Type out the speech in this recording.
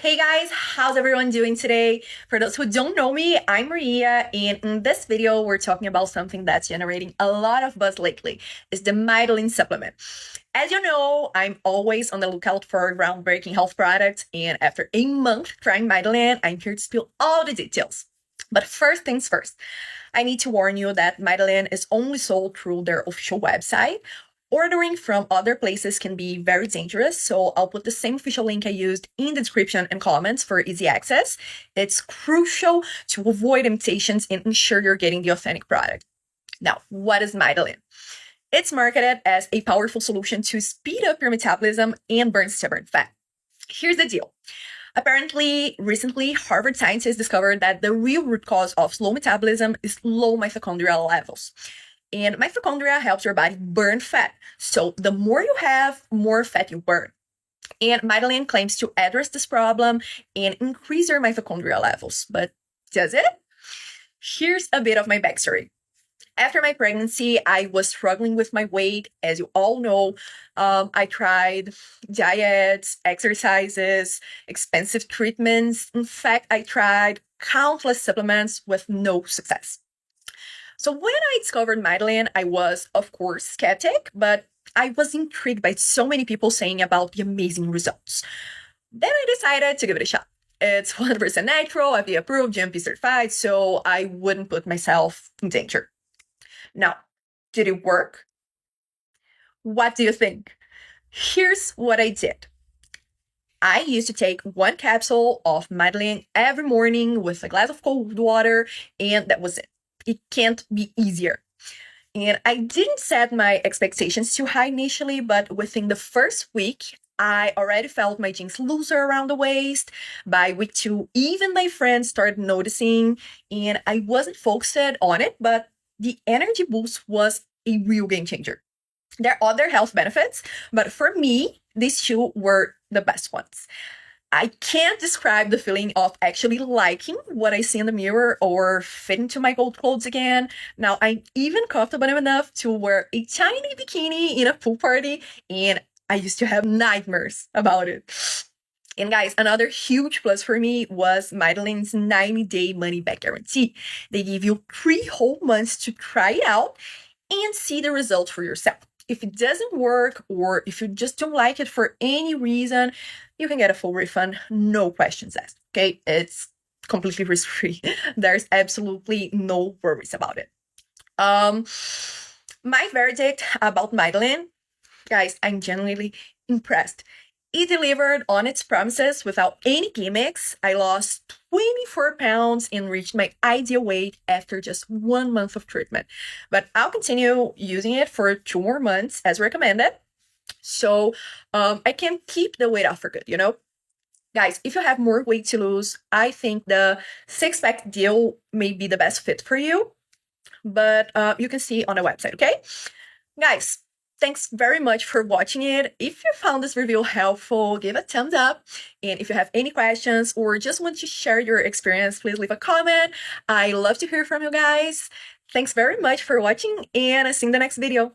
Hey guys, how's everyone doing today? For those who don't know me, I'm Maria, and in this video, we're talking about something that's generating a lot of buzz lately. It's the Mitolyn supplement. As you know, I'm always on the lookout for groundbreaking health products, and after a month trying Mitolyn, I'm here to spill all the details. But first things first, I need to warn you that Mitolyn is only sold through their official website. Ordering from other places can be very dangerous, so I'll put the same official link I used in the description and comments for easy access. It's crucial to avoid imitations and ensure you're getting the authentic product. Now, what is Mitolyn? It's marketed as a powerful solution to speed up your metabolism and burn stubborn fat. Here's the deal. Apparently, recently, Harvard scientists discovered that the real root cause of slow metabolism is low mitochondrial levels. And mitochondria helps your body burn fat. So the more you have, more fat you burn. And Mitolyn claims to address this problem and increase your mitochondrial levels. But does it? Here's a bit of my backstory. After my pregnancy, I was struggling with my weight. As you all know, I tried diets, exercises, expensive treatments. In fact, I tried countless supplements with no success. So when I discovered Mitolyn, I was, of course, skeptic, but I was intrigued by so many people saying about the amazing results. Then I decided to give it a shot. It's 100% natural, FDA approved, GMP certified, so I wouldn't put myself in danger. Now, did it work? What do you think? Here's what I did. I used to take one capsule of Mitolyn every morning with a glass of cold water, and that was it. It can't be easier. And I didn't set my expectations too high initially, but within the first week, I already felt my jeans looser around the waist. By week 2, even my friends started noticing, and I wasn't focused on it, but the energy boost was a real game changer. There are other health benefits, but for me, these two were the best ones. I can't describe the feeling of actually liking what I see in the mirror or fit into my old clothes again. Now, I'm even comfortable enough to wear a tiny bikini in a pool party, and I used to have nightmares about it. And guys, another huge plus for me was Mitolyn's 90-day money-back guarantee. They give you 3 whole months to try it out and see the results for yourself. If it doesn't work, or if you just don't like it for any reason, you can get a full refund, no questions asked, okay? It's completely risk-free. There's absolutely no worries about it. My verdict about Mitolyn, guys, I'm genuinely impressed. It delivered on its promises without any gimmicks. I lost 24 pounds and reached my ideal weight after just 1 month of treatment. But I'll continue using it for 2 more months as recommended. So I can keep the weight off for good, Guys, if you have more weight to lose, I think the 6-pack deal may be the best fit for you. But you can see on the website, okay? Guys, thanks very much for watching it. If you found this review helpful, give a thumbs up. And if you have any questions or just want to share your experience, please leave a comment. I love to hear from you guys. Thanks very much for watching, and I'll see you in the next video.